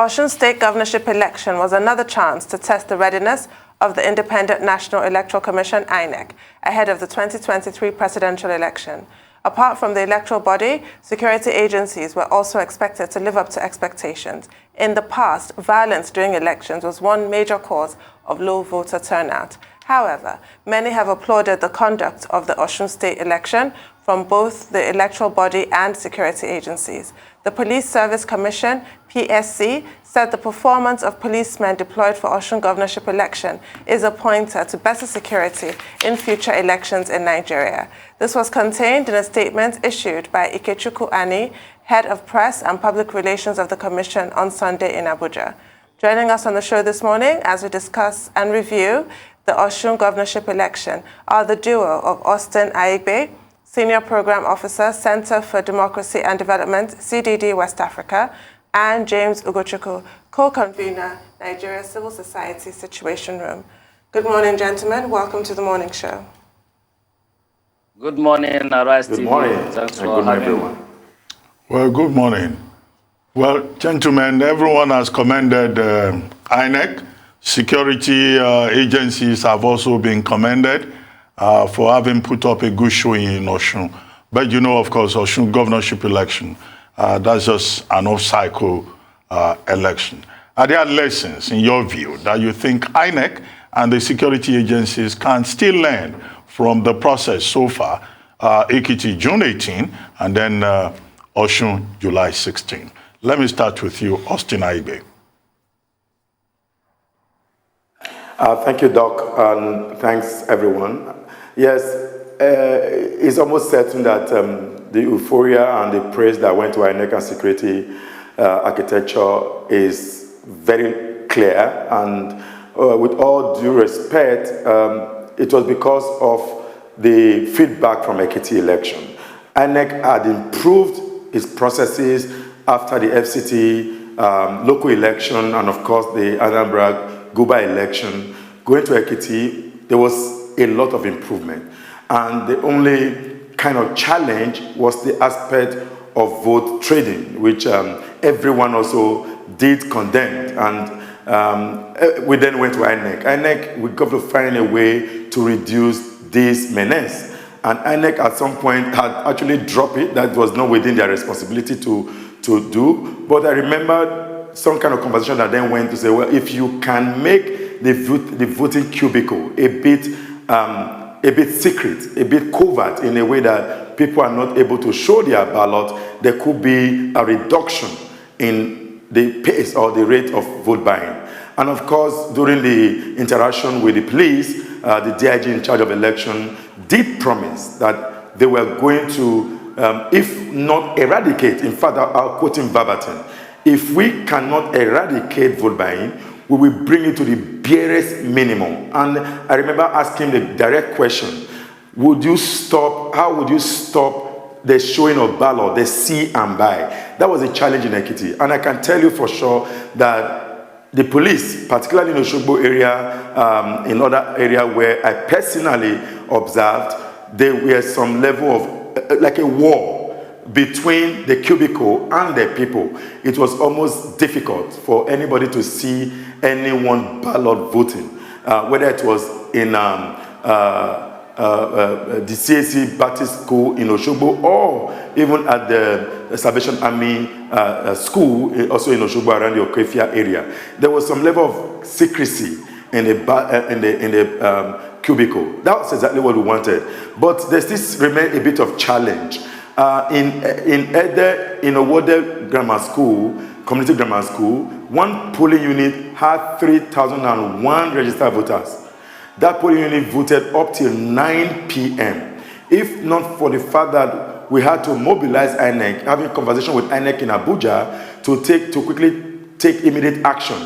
Osun State governorship election was another chance to test the readiness of the Independent National Electoral Commission, INEC, ahead of the 2023 presidential election. Apart from the electoral body, security agencies were also expected to live up to expectations. In the past, violence during elections was one major cause of low voter turnout. However, many have applauded the conduct of the Osun State election from both the electoral body and security agencies. The Police Service Commission, PSC, said the performance of policemen deployed for Osun governorship election is a pointer to better security in future elections in Nigeria. This was contained in a statement issued by Ikechukwu Ani, Head of Press and Public Relations of the Commission, on Sunday in Abuja. Joining us on the show this morning as we discuss and review the Osun governorship election are the duo of Austin Aigbe, Senior Program Officer, Center for Democracy and Development, CDD West Africa, and James Ugochukwu, co-convener, Nigeria Civil Society Situation Room. Good morning, gentlemen. Welcome to the morning show. Good morning, Arise TV. Good morning. Thanks and for good having everyone. me. Well, good morning. Well, gentlemen, everyone has commended INEC. Security agencies have also been commended for having put up a good showing in Osun. But you know, of course, Osun governorship election, that's just an off-cycle election. Are there lessons, in your view, that you think INEC and the security agencies can still learn from the process so far? Ekiti, June 18, and then Osun, July 16. Let me start with you, Austin Aigbe. Thank you, Doc, and thanks, everyone. Yes, it's almost certain that the euphoria and the praise that went to INEC and security architecture is very clear, and with all due respect, it was because of the feedback from Ekiti election. INEC had improved its processes after the FCT local election and, of course, the Anambra Guba election. Going to Ekiti, there was a lot of improvement. And the only kind of challenge was the aspect of vote trading, which everyone also did condemn. And we then went to INEC. INEC, we got to find a way to reduce this menace. And INEC at some point had actually dropped it. That was not within their responsibility to do. But I remember some kind of conversation that then went to say, well, if you can make the voting cubicle a bit secret, a bit covert, in a way that people are not able to show their ballot, there could be a reduction in the pace or the rate of vote buying. And of course, during the interaction with the police, the DIG in charge of election did promise that they were going to, if not eradicate, in fact, I'll quote him verbatim, if we cannot eradicate vote buying, we will bring it to the barest minimum. And I remember asking the direct question, would you stop, how would you stop the showing of ballot, the see and buy? That was a challenge in Ekiti. And I can tell you for sure that the police, particularly in the Osogbo area, in other area where I personally observed, there was some level of, like a war between the cubicle and the people. It was almost difficult for anybody to see anyone ballot voting, whether it was in the CAC Baptist School in Osogbo or even at the Salvation Army school, also in Osogbo around the Okefia area. There was some level of secrecy in the cubicle. That was exactly what we wanted. But there still remained a bit of challenge. In Ede, in Owode Grammar School, Community Grammar School, one polling unit had 3,001 registered voters. That polling unit voted up till 9 p.m. If not for the fact that we had to mobilize INEC, having a conversation with INEC in Abuja to quickly take immediate action,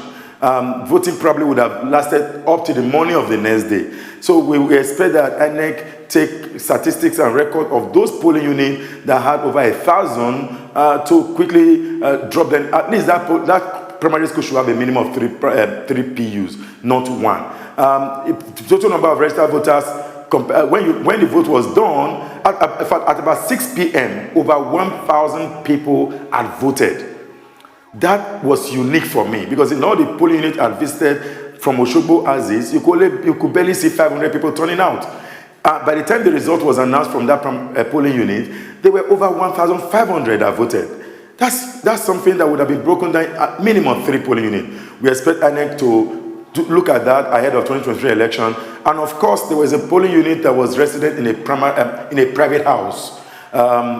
voting probably would have lasted up to the morning of the next day. So we expect that INEC take statistics and record of those polling units that had over 1,000 to quickly drop them. At least that primary school should have a minimum of three PUs, not one. Total number of registered voters, when the vote was done, at about 6 p.m., over 1,000 people had voted. That was unique for me because in all the polling units I visited from Osogbo as is, you could barely see 500 people turning out. By the time the result was announced from that polling unit, there were over 1,500 that voted. That's something that would have been broken down at minimum 3 polling units. We expect INEC to look at that ahead of 2023 election. And of course, there was a polling unit that was resident in a private house,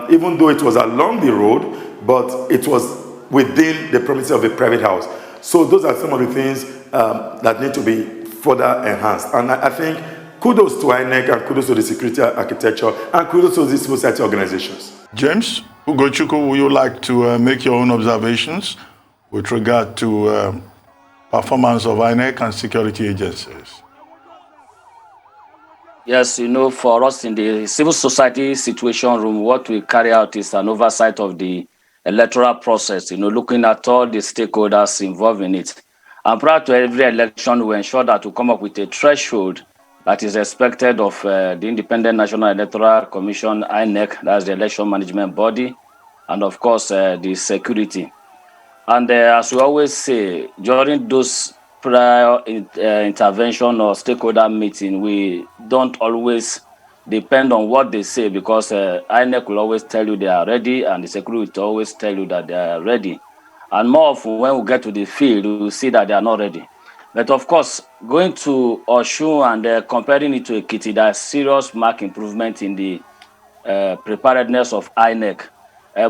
even though it was along the road, but it was within the premises of a private house. So those are some of the things that need to be further enhanced. And I think kudos to INEC and kudos to the security architecture and kudos to these civil society organizations. James, Ugochukwu, would you like to make your own observations with regard to performance of INEC and security agencies? Yes, for us in the civil society situation room, what we carry out is an oversight of the electoral process, looking at all the stakeholders involved in it. And prior to every election, we ensure that we come up with a threshold that is expected of the Independent National Electoral Commission, INEC, that's the election management body, and of course, the security. And as we always say, during those prior intervention or stakeholder meeting, we don't always depend on what they say because INEC will always tell you they are ready and the security will always tell you that they are ready. And more often when we get to the field, we will see that they are not ready. But of course, going to Osun and comparing it to Ekiti, there's serious mark improvement in the preparedness of INEC.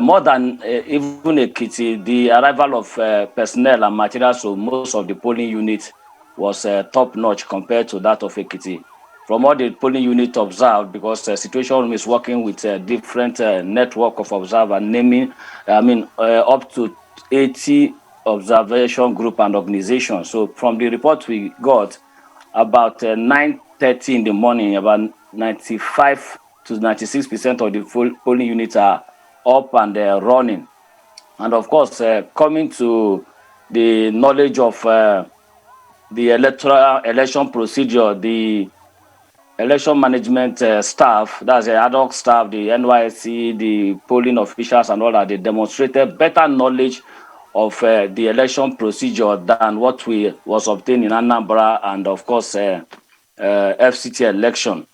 More than even Ekiti, the arrival of personnel and materials to most of the polling units was top-notch compared to that of Ekiti. From all the polling units observed, because the situation room is working with a different network of observers, naming, up to 80 observation group and organizations. So from the report we got, about 9:30 in the morning, about 95 to 96% of the polling units are up and running. And of course, coming to the knowledge of the election procedure, the election management staff, that's the ad hoc staff, the NYSC, the polling officials and all that, they demonstrated better knowledge of the election procedure than what was obtained in Anambra and of course FCT election.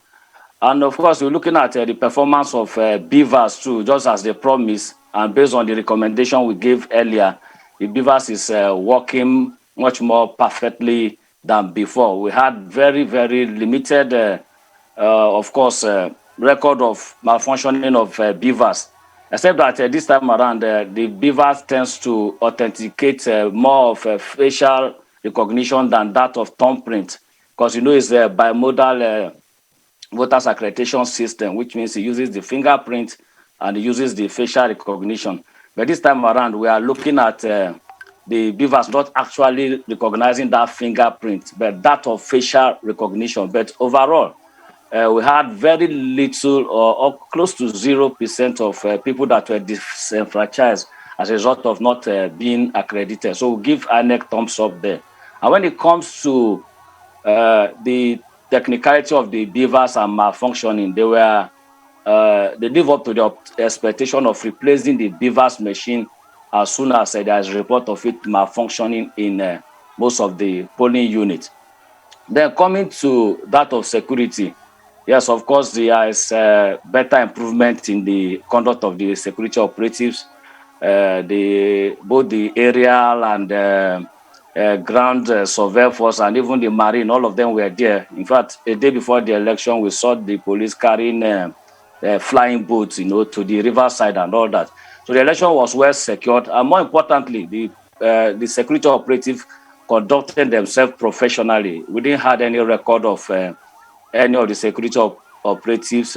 And of course, we're looking at the performance of Beavers too, just as they promised, and based on the recommendation we gave earlier, the Beavers is working much more perfectly than before. We had very, very limited of course, record of malfunctioning of beavers, except that this time around, the beavers tends to authenticate more of facial recognition than that of thumbprint, because it's a bimodal voters accreditation system, which means it uses the fingerprint and it uses the facial recognition. But this time around, we are looking at the beavers not actually recognizing that fingerprint, but that of facial recognition. But overall, we had very little or close to 0% of people that were disenfranchised as a result of not being accredited. So we'll give INEC thumbs up there. And when it comes to the technicality of the beavers and malfunctioning, they live up to the expectation of replacing the beavers machine as soon as there is a report of it malfunctioning in most of the polling units. Then coming to that of security, yes, of course, there is better improvement in the conduct of the security operatives. Both the aerial and ground surveillance force and even the marine, all of them were there. In fact, a day before the election, we saw the police carrying flying boats, to the riverside and all that. So the election was well secured, and more importantly, the security operative conducted themselves professionally. We didn't have any record of any of the security operatives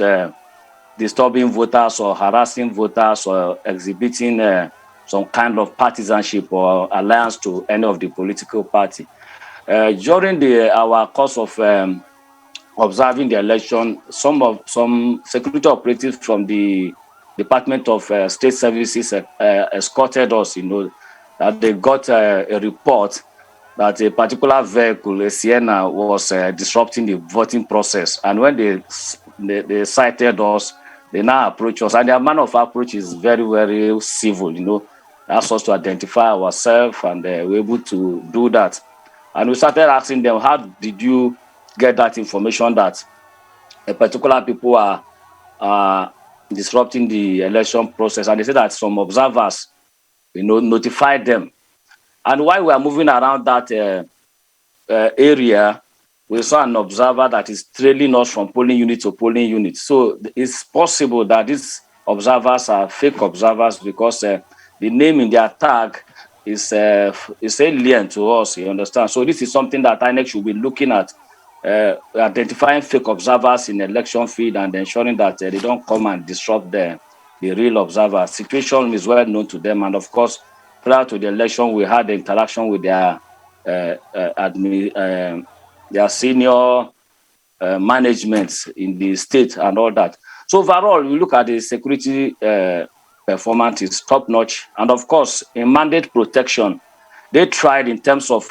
disturbing voters or harassing voters or exhibiting some kind of partisanship or alliance to any of the political party. During our course of observing the election, some security operatives from the Department of State Services escorted us, that they got a report that a particular vehicle, a Sienna, was disrupting the voting process. And when they cited us, they now approach us. And their manner of approach is very, very civil, asked us to identify ourselves, and we were able to do that. And we started asking them, how did you get that information that a particular people are disrupting the election process? And they said that some observers, notified them. And while we are moving around that area, we saw an observer that is trailing us from polling unit to polling unit. So it's possible that these observers are fake observers because the name in their tag is alien to us, you understand? So this is something that INEC should be looking at, identifying fake observers in election field and ensuring that they don't come and disrupt the real observers. Situation is well known to them, and of course, prior to the election, we had the interaction with their senior management in the state and all that. So overall, we look at the security performance is top-notch. And of course, in mandate protection, they tried in terms of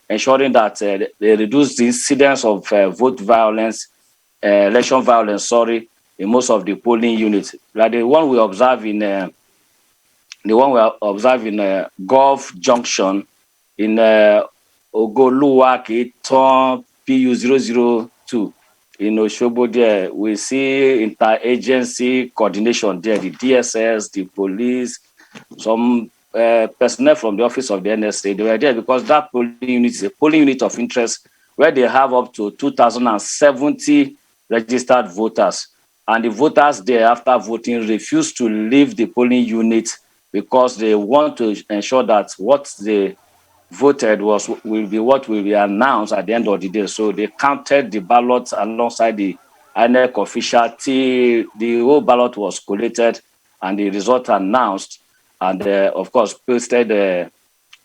ensuring that they reduce the incidence of vote violence, election violence, in most of the polling units. Like the one we observe in Gulf Junction, in Ogoluwa Keton PU002 in Oshobo there, we see interagency coordination there, the DSS, the police, some personnel from the office of the NSA. They were there because that polling unit is a polling unit of interest where they have up to 2,070 registered voters. And the voters there, after voting, refuse to leave the polling unit because they want to ensure that what they voted will be what will be announced at the end of the day. So they counted the ballots alongside the INEC official till the whole ballot was collated and the result announced, and of course posted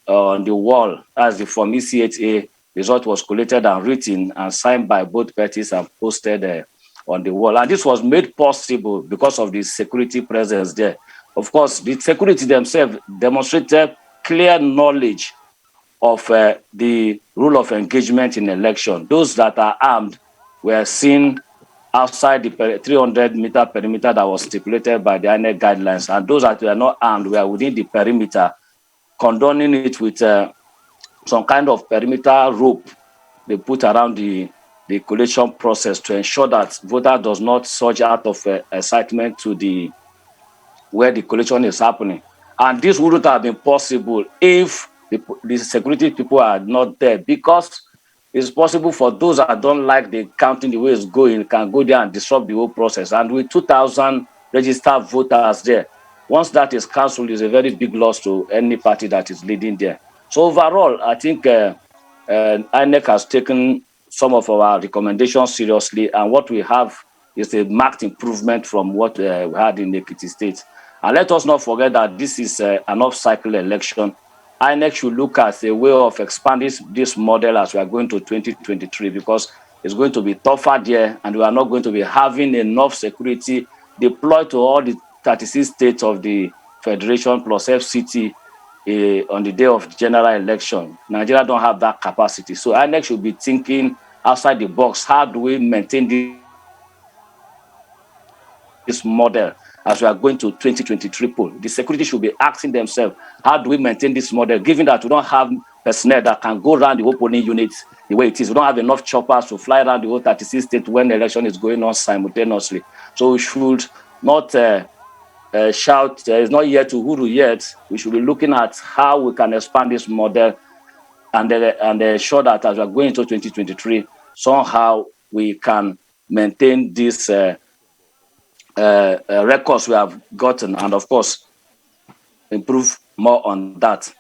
on the wall as the Form EC8A result was collated and written and signed by both parties and posted on the wall. And this was made possible because of the security presence there. Of course, the security themselves demonstrated clear knowledge of the rule of engagement in election. Those that are armed were seen outside the 300-meter perimeter that was stipulated by the INEC guidelines, and those that were not armed were within the perimeter, condoning it with some kind of perimeter rope they put around the collation process to ensure that voter does not surge out of excitement to where the collation is happening. And this wouldn't have been possible if the security people are not there, because it's possible for those that don't like the counting the way it's going, can go there and disrupt the whole process. And with 2,000 registered voters there, once that is cancelled, it's a very big loss to any party that is leading there. So overall, I think INEC has taken some of our recommendations seriously, and what we have is a marked improvement from what we had in Ekiti State. And let us not forget that this is an off-cycle election. INEC should look at a way of expanding this model as we are going to 2023, because it's going to be tougher there, and we are not going to be having enough security deployed to all the 36 states of the Federation plus FCT on the day of general election. Nigeria don't have that capacity. So INEC should be thinking outside the box. How do we maintain this model as we are going to 2023 poll? The security should be asking themselves, how do we maintain this model, given that we don't have personnel that can go around the whole polling units the way it is? We don't have enough choppers to fly around the whole 36 states when the election is going on simultaneously. So we should not shout, it's not yet to Uhuru yet. We should be looking at how we can expand this model and ensure that as we are going into 2023, somehow we can maintain this records we have gotten, and of course, improve more on that.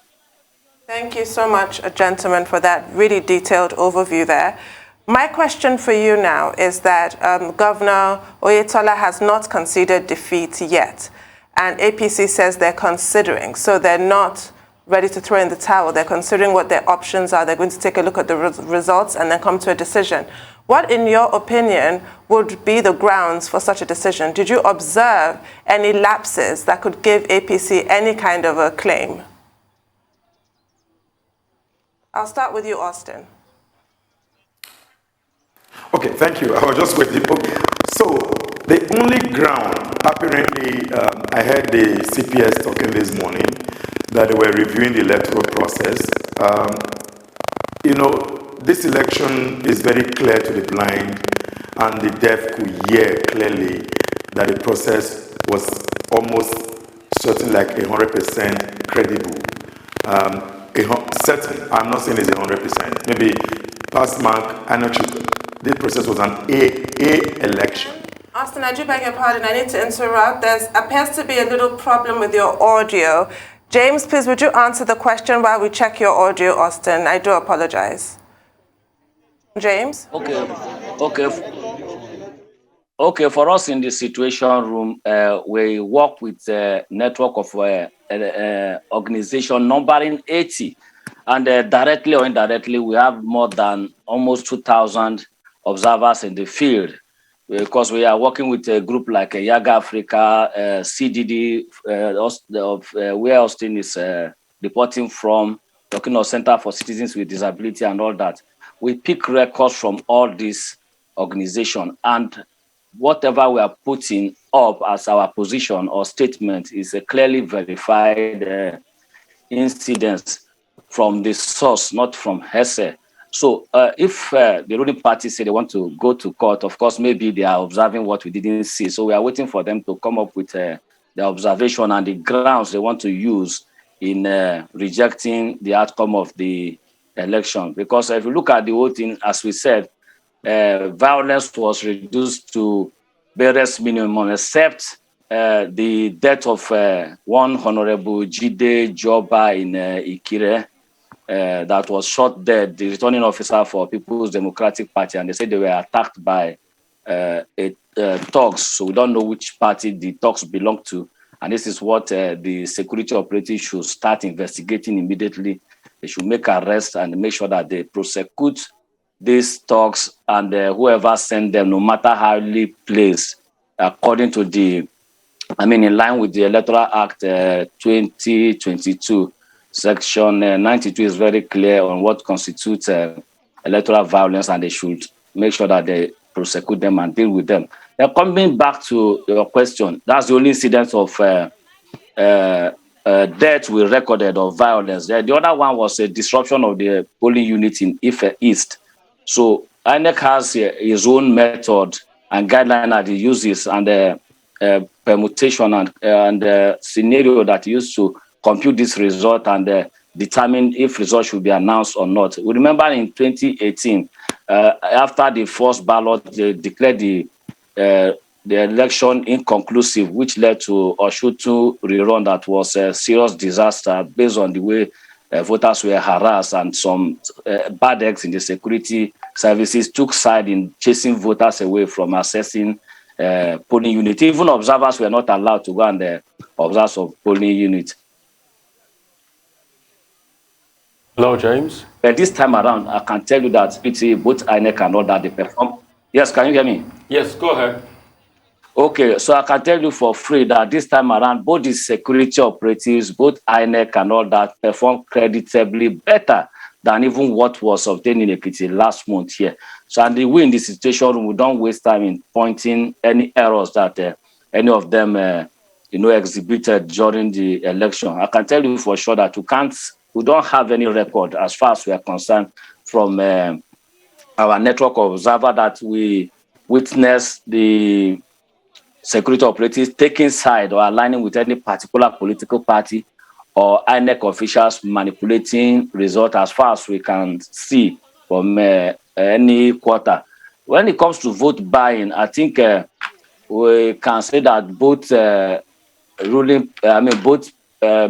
Thank you so much, gentlemen, for that really detailed overview there. My question for you now is that Governor Oyetola has not conceded defeat yet, and APC says they're considering, so they're not ready to throw in the towel. They're considering what their options are. They're going to take a look at the results and then come to a decision. What, in your opinion, would be the grounds for such a decision? Did you observe any lapses that could give APC any kind of a claim? I'll start with you, Austin. Okay, thank you. I was just waiting. So the only ground, apparently, I heard the CPS talking this morning, that they were reviewing the electoral process. You know, this election is very clear to the blind, and the deaf could hear clearly that the process was almost certain like 100% credible. Certain, I'm not saying it's 100%, maybe pass mark, this process was an A election. Austin, I do beg your pardon, I need to interrupt. There appears to be a little problem with your audio. James, please, would you answer the question while we check your audio, Austin? I do apologize. James? Okay, for us in the situation room, we work with a network of organization numbering 80. And directly or indirectly, we have more than almost 2,000 observers in the field, because we are working with a group like Yaga Africa, CDD, where Austin is reporting from, talking of Center for Citizens with Disability and all that. We pick records from all these organizations, and whatever we are putting up as our position or statement is a clearly verified incidents from the source, not from hearsay. So if the ruling party say they want to go to court, of course, maybe they are observing what we didn't see. So we are waiting for them to come up with the observation and the grounds they want to use in rejecting the outcome of the election. Because if you look at the whole thing, as we said, violence was reduced to barest minimum, except the death of one Honorable Jide Joba in Ikire, that was shot dead, the returning officer for People's Democratic Party, and they said they were attacked by thugs. So we don't know which party the thugs belong to. And this is what the security operatives should start investigating immediately. They should make arrests and make sure that they prosecute these thugs and whoever sent them, no matter how highly placed, according to the, in line with the Electoral Act 2022, Section 92 is very clear on what constitutes electoral violence, and they should make sure that they prosecute them and deal with them. Now, coming back to your question, that's the only incident of death we recorded of violence. The other one was a disruption of the polling unit in Ife East. So INEC has his own method and guideline that he uses, and permutation and scenario that he used to compute this result and determine if results should be announced or not. We remember in 2018, after the first ballot, they declared the election inconclusive, which led to Osun rerun that was a serious disaster based on the way voters were harassed, and some bad eggs in the security services took side in chasing voters away from accessing polling unit. Even observers were not allowed to go and observe some polling unit. Hello, James. But this time around, I can tell you that both INEC and all that they perform. Yes, can you hear me? Yes, go ahead. Okay, so I can tell you for free that this time around, both the security operatives, both INEC and all that, perform creditably better than even what was obtained in Ekiti last month here. So, and we in the situation, we don't waste time in pointing any errors that any of them, exhibited during the election. I can tell you for sure that we don't have any record as far as we are concerned from our network of observer that we witnessed the security operatives taking side or aligning with any particular political party or INEC officials manipulating results as far as we can see from any quarter. When it comes to vote buying, I think we can say that both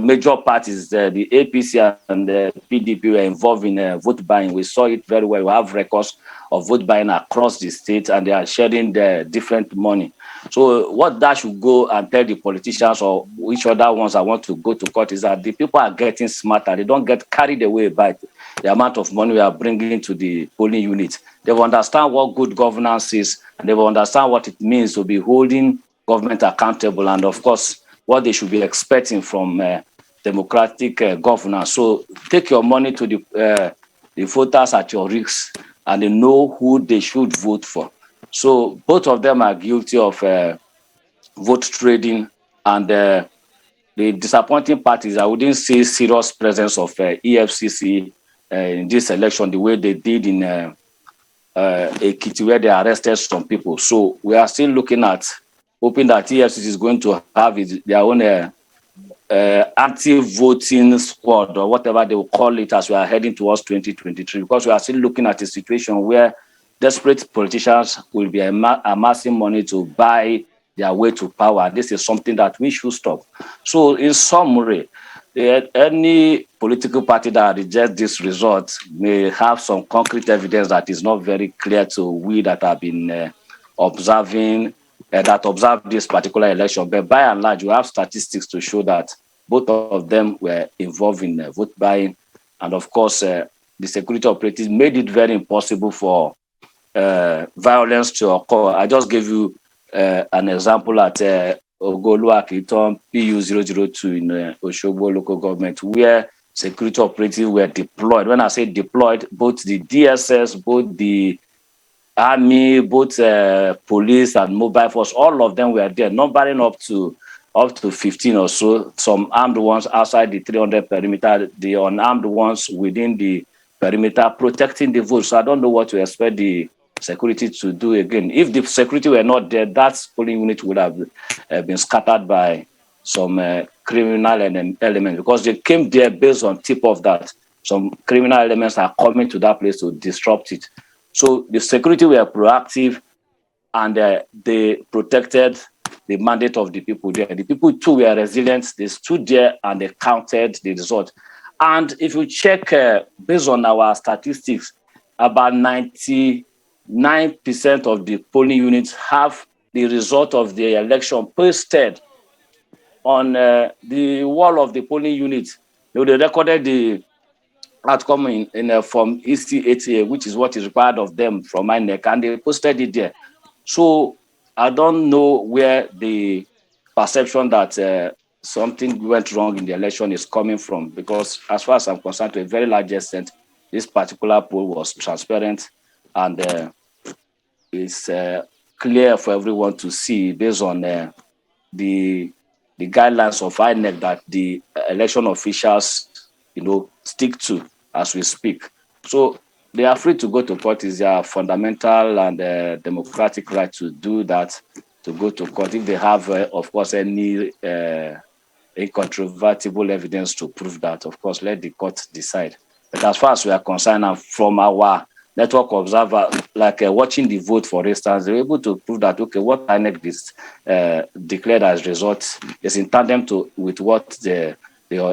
major parties, the APC and the PDP, were involved in vote buying. We saw it very well. We have records of vote buying across the state, and they are sharing the different money. So what that should go and tell the politicians or which other ones that want to go to court is that the people are getting smarter. They don't get carried away by the amount of money we are bringing to the polling unit. They will understand what good governance is, and they will understand what it means to be holding government accountable, and of course, what they should be expecting from democratic governance. So take your money to the voters at your risk, and they know who they should vote for. So both of them are guilty of vote trading, and the disappointing part is I wouldn't see serious presence of EFCC in this election the way they did in Ekiti, where they arrested some people. So we are still looking at hoping that EFCC is going to have their own anti-voting squad or whatever they will call it as we are heading towards 2023, because we are still looking at a situation where desperate politicians will be amassing money to buy their way to power. This is something that we should stop. So in summary, any political party that rejects this result may have some concrete evidence that is not very clear to we that have been observing that observe this particular election. But by and large, we have statistics to show that both of them were involved in vote buying. And of course, the security operatives made it very impossible for violence to occur. I just gave you an example at Ogoluakiton PU002 in Osogbo local government, where security operatives were deployed. When I say deployed, both the DSS, both the Army, both police and mobile force, all of them were there, numbering up to 15 or so, some armed ones outside the 300 perimeter, the unarmed ones within the perimeter, protecting the vote. So I don't know what to expect the security to do again. If the security were not there, that polling unit would have been scattered by some criminal elements, because they came there based on tip of that. Some criminal elements are coming to that place to disrupt it. So the security were proactive, and they protected the mandate of the people there. The people too were resilient. They stood there and they counted the result. And if you check based on our statistics, about 99% of the polling units have the result of the election posted on the wall of the polling unit. They recorded the outcome in from EC80, which is what is required of them from INEC, and they posted it there. So I don't know where the perception that something went wrong in the election is coming from, because as far as I'm concerned, to a very large extent, this particular poll was transparent, and it's clear for everyone to see based on the guidelines of INEC that the election officials, stick to as we speak. So they are free to go to court. It's their fundamental and democratic right to do that, to go to court. If they have, of course, any incontrovertible evidence to prove that, of course, let the court decide. But as far as we are concerned, and from our network observer, like watching the vote, for instance, they're able to prove that, okay, what INEC declared as result is in tandem with what they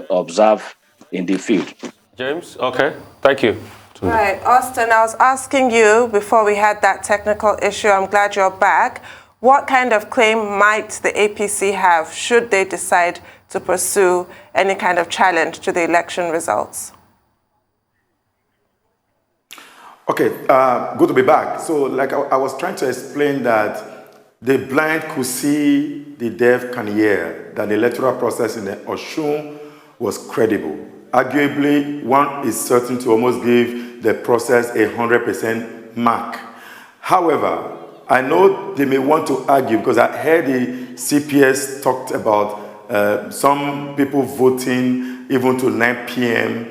observe in the field. James, okay, thank you. Right, Austin, I was asking you before we had that technical issue, I'm glad you're back. What kind of claim might the APC have should they decide to pursue any kind of challenge to the election results? Okay, good to be back. So like I was trying to explain that the blind could see, the deaf can hear, that the electoral process in the Osun was credible. Arguably, one is certain to almost give the process 100% mark. However, I know they may want to argue, because I heard the CPS talked about some people voting even to 9 p.m.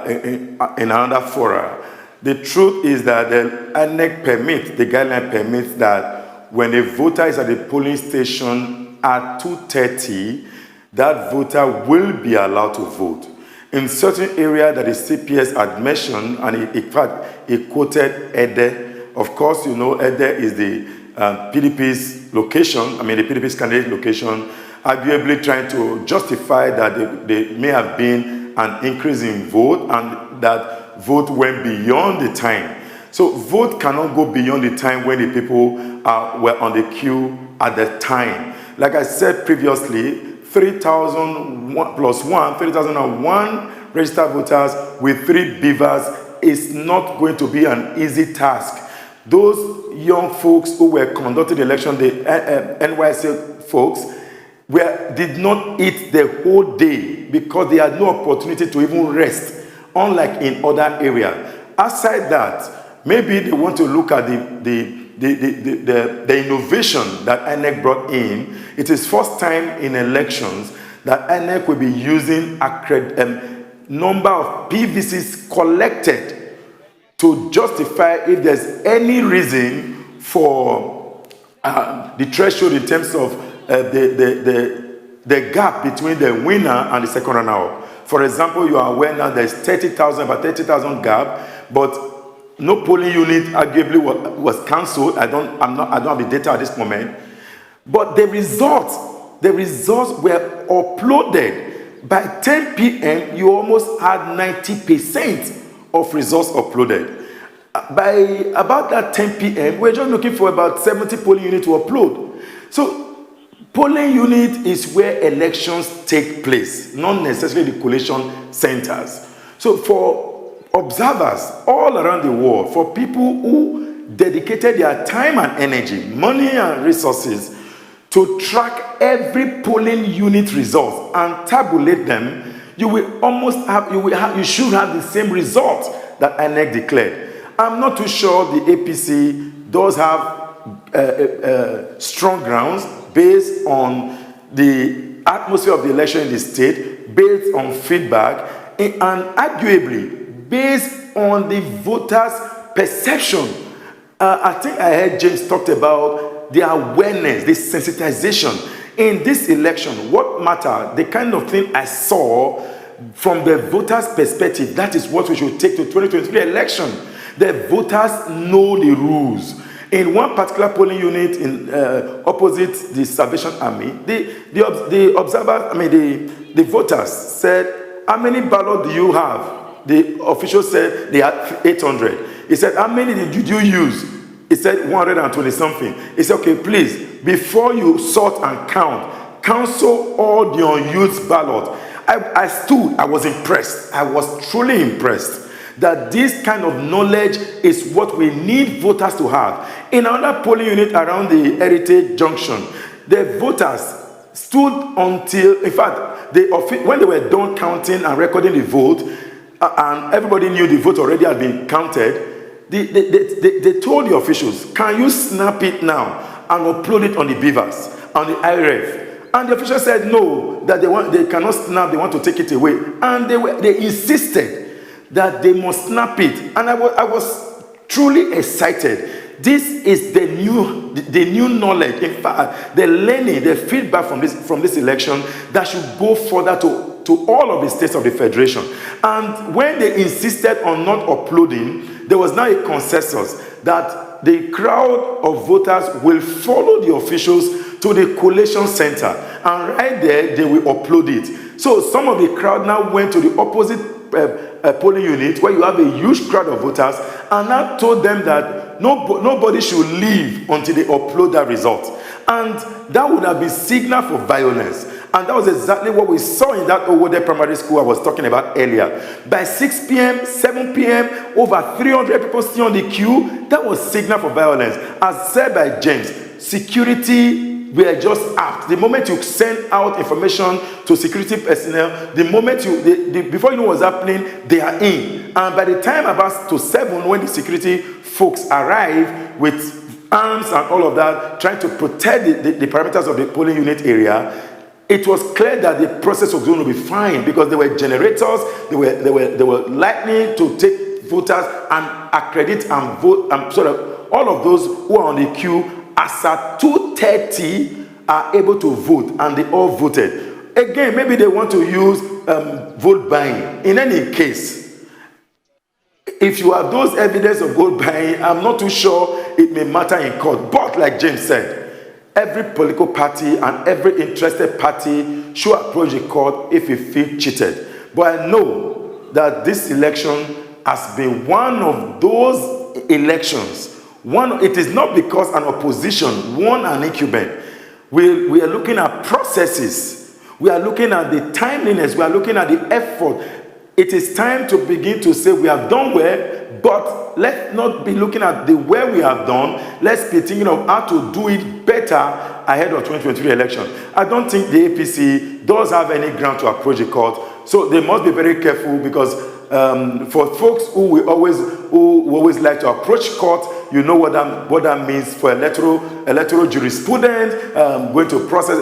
In another fora. The truth is that the INEC permits, the guideline permits that when a voter is at the polling station at 2:30, that voter will be allowed to vote. In certain areas that the CPS had mentioned, and in fact, he quoted Aigbe. Of course, Aigbe is the PDP's location, the PDP's candidate location, arguably trying to justify that there may have been an increase in vote and that vote went beyond the time. So vote cannot go beyond the time when the people were on the queue at the time. Like I said previously, 3,001 plus 1, 3,001 registered voters with 3 beavers is not going to be an easy task. Those young folks who were conducting the election, the NYC folks, did not eat the whole day because they had no opportunity to even rest, unlike in other areas. Aside that, maybe they want to look at the innovation that INEC brought in. It is first time in elections that INEC will be using number of PVCs collected to justify if there's any reason for the threshold in terms of the gap between the winner and the second runner-up. For example, you are aware now there's 30,000, about 30,000 gap, but no polling unit arguably was cancelled. I don't have the data at this moment. But the results were uploaded. By 10 p.m., you almost had 90% of results uploaded. By about that 10 p.m., we're just looking for about 70 polling units to upload. So polling unit is where elections take place, not necessarily the collation centers. So for observers all around the world, for people who dedicated their time and energy, money and resources to track every polling unit results and tabulate them, you should have the same result that INEC declared. I'm not too sure the APC does have strong grounds based on the atmosphere of the election in the state, based on feedback, and arguably based on the voters' perception. I think I heard James talked about the awareness, the sensitization. In this election, what mattered, the kind of thing I saw from the voters' perspective, that is what we should take to 2023 election. The voters know the rules. In one particular polling unit in opposite the Salvation Army, the observers, the voters said, "How many ballots do you have?" The official said they had 800. He said, "How many did you use?" He said 120 something. He said, "Okay, please, before you sort and count, cancel all the unused ballots." I stood, I was impressed. I was truly impressed that this kind of knowledge is what we need voters to have. In another polling unit around the Heritage Junction, the voters stood until, in fact, when they were done counting and recording the vote, and everybody knew the vote already had been counted, they told the officials, "Can you snap it now and upload it on the Beavers, on the IRF?" And the official said no, that they cannot snap, they want to take it away. And they insisted that they must snap it. And I was truly excited. This is the new knowledge, in fact, the learning, the feedback from this election that should go further to all of the states of the Federation. And when they insisted on not uploading, there was now a consensus that the crowd of voters will follow the officials to the collation center, and right there they will upload it. So some of the crowd now went to the opposite polling unit where you have a huge crowd of voters, and now told them that nobody should leave until they upload that result. And that would have been signal for violence. And that was exactly what we saw in that Owode primary school I was talking about earlier. By 6 p.m., 7 p.m., over 300 people still on the queue. That was signal for violence. As said by James, security were just apt. The moment you send out information to security personnel, the moment before you know what's happening, they are in. And by the time about to 7, when the security folks arrive with arms and all of that, trying to protect the parameters of the polling unit area, it was clear that the process was going to be fine because there were generators, they were likely to take voters and accredit and vote, and sort of all of those who are on the queue as at 2:30 are able to vote, and they all voted. Again, maybe they want to use vote buying. In any case, if you have those evidence of vote buying, I'm not too sure it may matter in court. But like James said, every political party and every interested party should approach the court if it feels cheated. But I know that this election has been one of those elections. It is not because an opposition won an incumbent. We are looking at processes. We are looking at the timeliness. We are looking at the effort. It is time to begin to say we have done well, but let's not be looking at the way we have done. Let's be thinking of how to do it better ahead of 2023 election. I don't think the APC does have any ground to approach the court, so they must be very careful because For folks who always like to approach court, you know what that means for electoral jurisprudence, going to process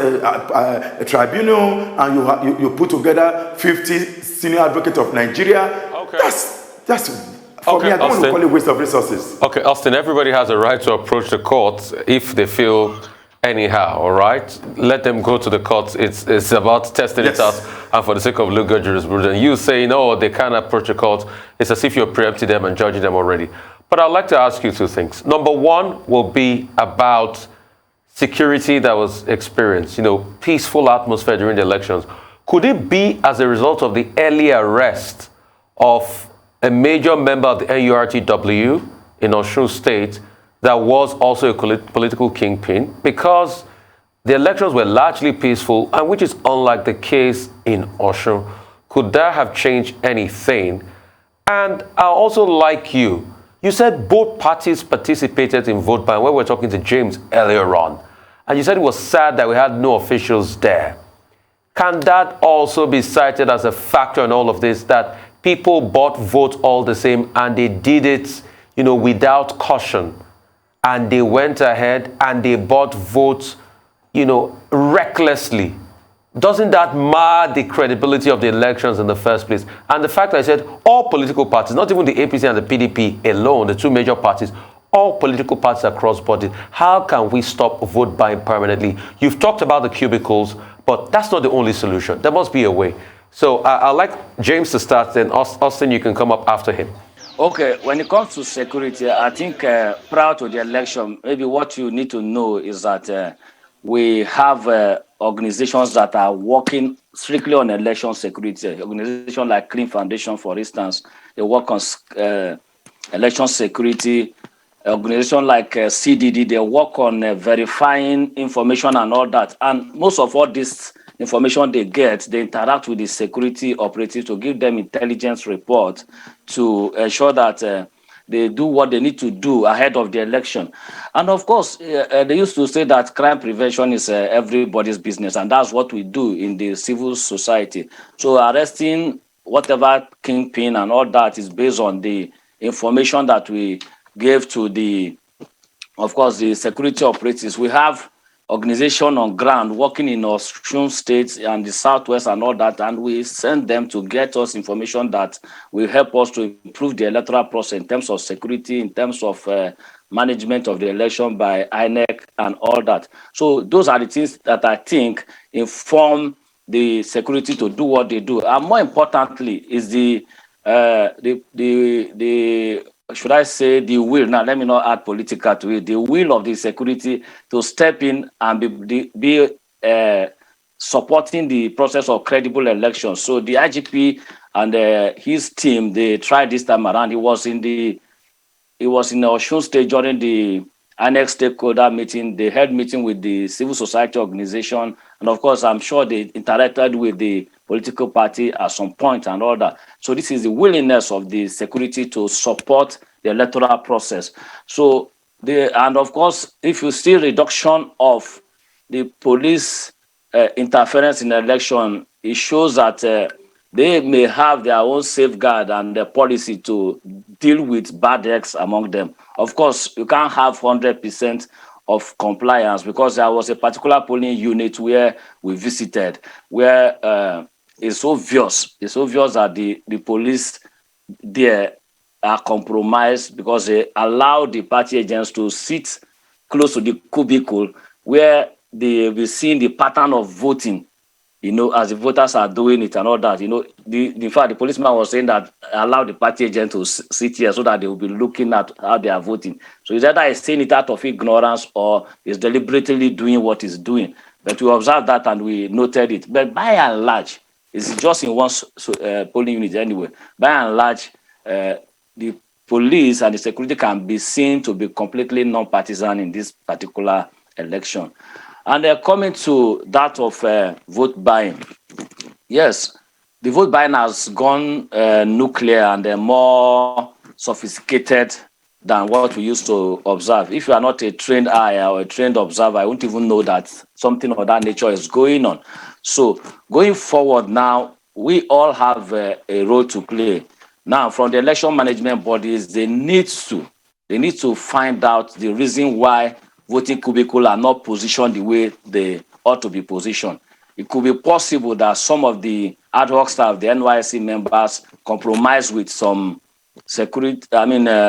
a tribunal, and you put together 50 senior advocates of Nigeria. Okay. That's for me, I don't want to call it waste of resources. Okay, Austin, everybody has a right to approach the courts if they feel anyhow, all right? Let them go to the courts. It's about testing it out, and for the sake of legal jurisprudence. You say, no, they can't approach the courts. It's as if you're preempting them and judging them already. But I'd like to ask you two things. Number one will be about security that was experienced, peaceful atmosphere during the elections. Could it be as a result of the early arrest of a major member of the NURTW in Osun State that was also a political kingpin, because the elections were largely peaceful, and which is unlike the case in Osun? Could that have changed anything? And I also like you said both parties participated in vote buying when we were talking to James earlier on, and you said it was sad that we had no officials there. Can that also be cited as a factor in all of this, that people bought votes all the same and they did it, without caution, and they went ahead and they bought votes, recklessly? Doesn't that mar the credibility of the elections in the first place? And the fact that I said all political parties, not even the APC and the PDP alone, the two major parties, all political parties across bodies, how can we stop vote buying permanently? You've talked about the cubicles, but that's not the only solution. There must be a way. So I'd like James to start, then Austin, you can come up after him. Okay, when it comes to security, I think prior to the election, maybe what you need to know is that we have organizations that are working strictly on election security. Organizations like Clean Foundation, for instance, they work on election security. Organizations like CDD, they work on verifying information and all that. And most of all this information they get, they interact with the security operatives to give them intelligence reports to ensure that they do what they need to do ahead of the election. And of course, they used to say that crime prevention is everybody's business, and that's what we do in the civil society. So arresting whatever kingpin and all that is based on the information that we gave to the security operatives. We have organization on ground working in Osun State and the Southwest and all that, and we send them to get us information that will help us to improve the electoral process in terms of security, in terms of management of the election by INEC and all that. So those are the things that I think inform the security to do what they do. And more importantly is the should I say the will, now let me not add political to it, the will of the security to step in and be supporting the process of credible elections. So the IGP and his team, they tried this time around. He was in Osun State during the INEC stakeholder meeting. They held meeting with the civil society organization. And of course, I'm sure they interacted with the political party at some point and all that. So this is the willingness of the security to support the electoral process. So and of course, if you see reduction of the police interference in the election, it shows that they may have their own safeguard and the policy to deal with bad acts among them. Of course, you can't have 100% of compliance, because there was a particular polling unit where we visited where it's obvious that the police there are compromised, because they allow the party agents to sit close to the cubicle where they will see the pattern of voting, as the voters are doing it and all that. In fact, the policeman was saying that allow the party agent to sit here so that they will be looking at how they are voting. So it's either he's saying it out of ignorance or is deliberately doing what he's doing. But we observed that and we noted it. But by and large, it's just in one polling unit anyway. By and large, the police and the security can be seen to be completely non-partisan in this particular election. And coming to that of vote buying, yes, the vote buying has gone nuclear and more sophisticated than what we used to observe. If you are not a trained eye or a trained observer, I won't even know that something of that nature is going on. So going forward now, we all have a role to play. Now, from the election management bodies, they need to find out the reason why voting cubicles are not positioned the way they ought to be positioned. It could be possible that some of the ad hoc staff, the NYSC members, compromise with some security,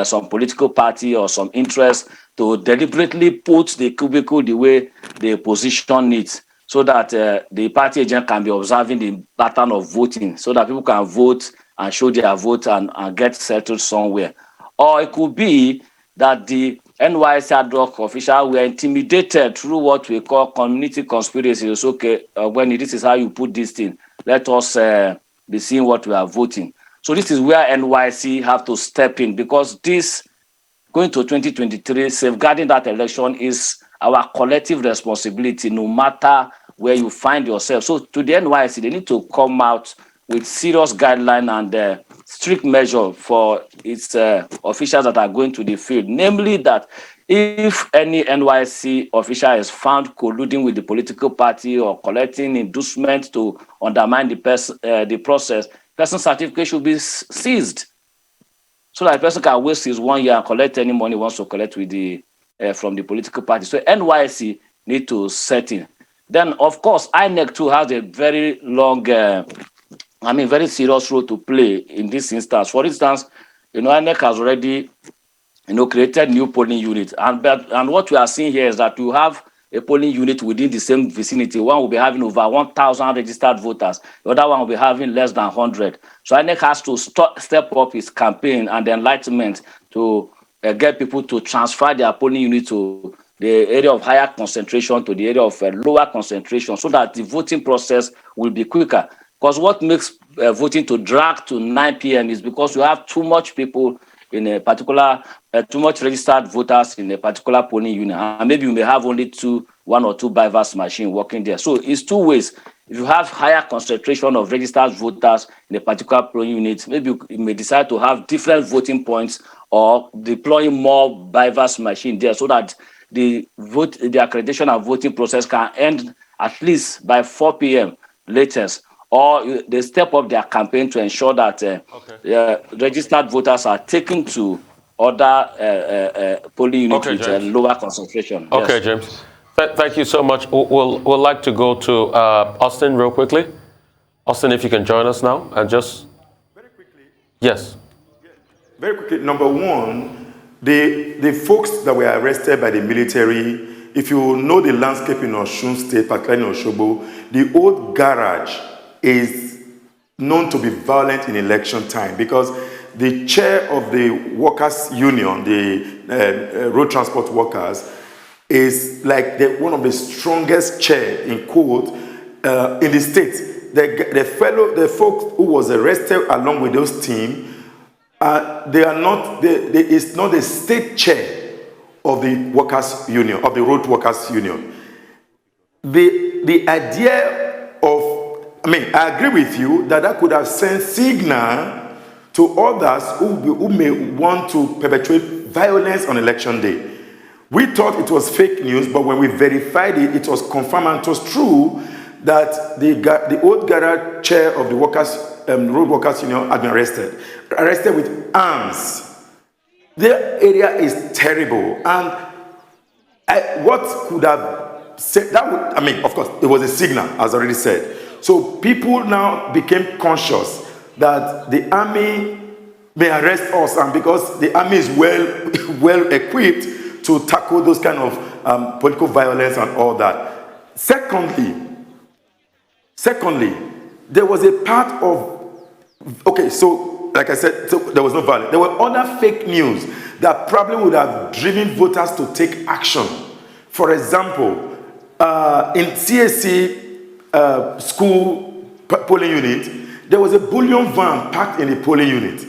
some political party or some interest to deliberately put the cubicle the way they position it, so that the party agent can be observing the pattern of voting, so that people can vote and show their vote and get settled somewhere. Or it could be that the NYSC ad hoc officials were intimidated through what we call community conspiracy. It's okay, when this is how you put this thing, let us be seeing what we are voting. So this is where NYSC have to step in, because this, going to 2023, safeguarding that election is our collective responsibility, no matter where you find yourself. So to the NYSC, they need to come out with serious guideline and strict measure for its officials that are going to the field. Namely that if any NYSC official is found colluding with the political party or collecting inducement to undermine the process, person certificate should be seized, so that the person can waste his 1 year and collect any money he wants to collect with the from the political party. So NYSC need to set in. Then, of course, INEC too has a very long, very serious role to play in this instance. For instance, INEC has already, created new polling units, and what we are seeing here is that you have a polling unit within the same vicinity. One will be having over 1,000 registered voters. The other one will be having less than 100. So INEC has to step up its campaign and enlightenment to get people to transfer their polling unit to the area of higher concentration to the area of lower concentration, so that the voting process will be quicker. Because what makes voting to drag to 9 p.m. is because you have too much people in a particular, too much registered voters in a particular polling unit. And maybe you may have only one or two bypass machine working there. So it's two ways. If you have higher concentration of registered voters in a particular polling unit, maybe you may decide to have different voting points or deploying more bypass machine there, so that the accreditation and voting process can end at least by 4 p.m. latest. Or they step up their campaign to ensure that registered voters are taken to other polling units with lower concentration. Okay, yes. James. Thank you so much. We'll like to go to Austin real quickly. Austin, if you can join us now and just... Very quickly. Yes. Very quickly, number one, the folks that were arrested by the military, if you know the landscape in Osun State, particularly in Osogbo, the old garage is known to be violent in election time, because the chair of the workers' union, the road transport workers, is like one of the strongest chair in quote in the state. The folks who was arrested along with those team, they are not. It's not the state chair of the workers' union, of the road workers' union. The idea of, I agree with you that could have sent signal to others who may want to perpetuate violence on election day. We thought it was fake news, but when we verified it, it was confirmed and it was true that the old garage chair of the road workers union had been arrested with arms. The area is terrible, and what could have said that would, of course, it was a signal, as already said. So people now became conscious that the army may arrest us, and because the army is well equipped to tackle those kind of political violence and all that. Secondly, there was a part of, so like I said, so there was no violence. There were other fake news that probably would have driven voters to take action. For example, in CAC school polling unit, there was a bullion van parked in the polling unit.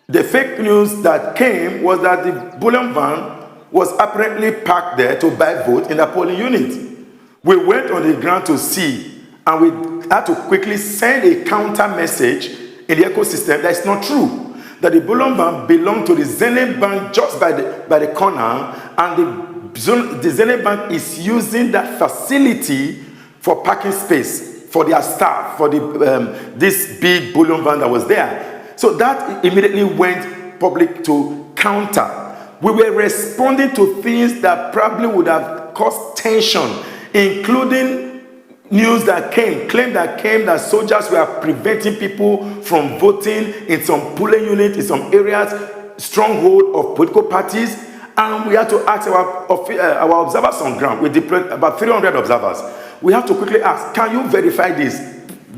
The fake news that came was that the bullion van was apparently parked there to buy vote in the polling unit. We went on the ground to see, and we had to quickly send a counter message in the ecosystem that it's not true, that the bullion van belonged to the Zenith Bank just by the corner, and the Zenith Bank is using that facility for parking space for their staff, for this big bullion van that was there. So that immediately went public to counter. We were responding to things that probably would have caused tension, including news that claimed that soldiers were preventing people from voting in some polling units, in some areas, stronghold of political parties. And we had to ask our observers on ground. We deployed about 300 observers. We have to quickly ask, can you verify this?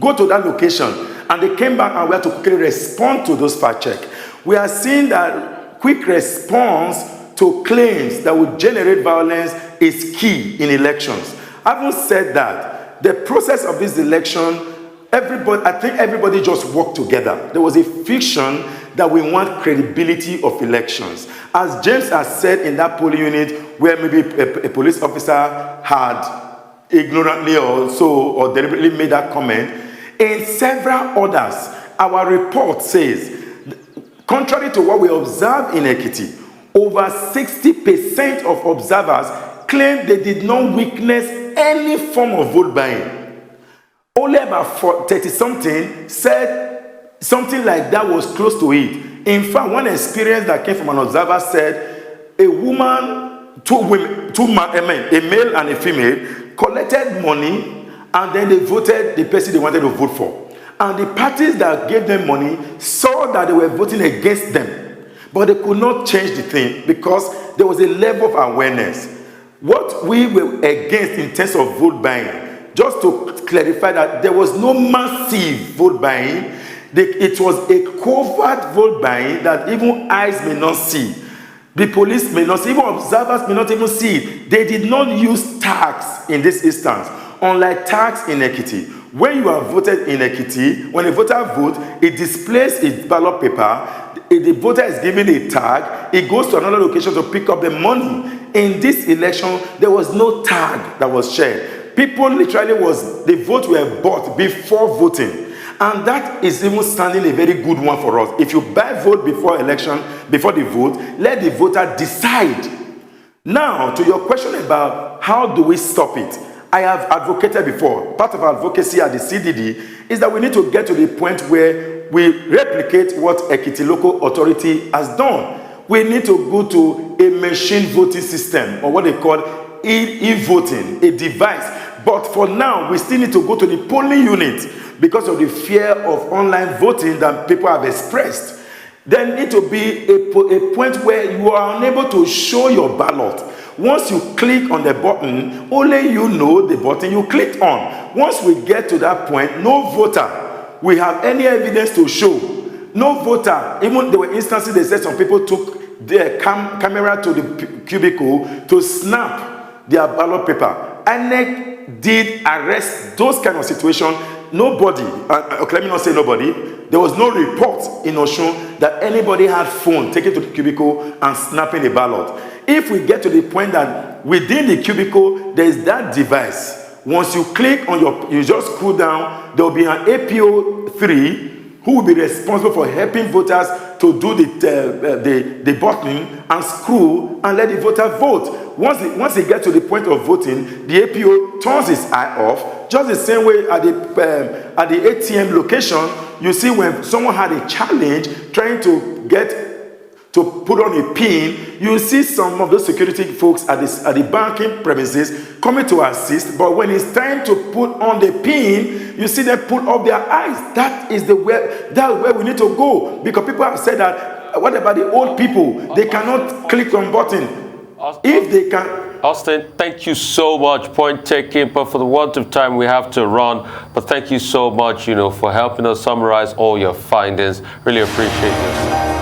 Go to that location. And they came back and we had to quickly respond to those fact checks. We are seeing that quick response to claims that would generate violence is key in elections. Having said that, the process of this election, I think everybody just worked together. There was a fiction that we want credibility of elections. As James has said in that polling unit, where maybe a police officer had ignorantly or deliberately made that comment, in several others, our report says, contrary to what we observe in Ekiti, over 60% of observers claimed they did not witness any form of vote buying. Only about 30-something said something like that was close to it. In fact, one experience that came from an observer said a woman, two men, a male and a female, collected money and then they voted the person they wanted to vote for. And the parties that gave them money saw that they were voting against them. But they could not change the thing because there was a level of awareness. What we were against in terms of vote buying, just to clarify that there was no massive vote buying. It was a covert vote buying that even eyes may not see. The police may not see, even observers may not even see it. They did not use tags in this instance, unlike tags in Ekiti. When you are voted in Ekiti, when a voter votes, it displays its ballot paper. If the voter is given a tag, it goes to another location to pick up the money. In this election, there was no tag that was shared. People literally the votes were bought before voting. And that is even standing a very good one for us. If you buy vote before election, before the vote, let the voter decide. Now, to your question about how do we stop it, I have advocated before. Part of our advocacy at the CDD is that we need to get to the point where we replicate what Ekiti Local Authority has done. We need to go to a machine voting system, or what they call e-voting, a device. But for now, we still need to go to the polling unit because of the fear of online voting that people have expressed. There needs to be a point where you are unable to show your ballot. Once you click on the button, only you know the button you clicked on. Once we get to that point, no voter will have any evidence to show. No voter, even there were instances they said some people took their camera to the cubicle to snap their ballot paper. INEC did arrest those kind of situations. Nobody, let me not say nobody, there was no report in Osun that anybody had phone taken to the cubicle and snapping a ballot. If we get to the point that within the cubicle, there is that device, once you click on you just scroll down, there will be an APO3 who will be responsible for helping voters to do the button and screw and let the voter vote. Once they get to the point of voting, the APO turns its eye off, just the same way at the ATM location. You see when someone had a challenge trying to put on a pin, you see some of those security folks at the banking premises coming to assist, but when it's time to put on the pin, you see them put up their eyes. That's where we need to go, because people have said that, what about the old people? They cannot click on button. If they can. Austin, thank you so much. Point taken, but for the want of time, we have to run. But thank you so much, for helping us summarize all your findings. Really appreciate this.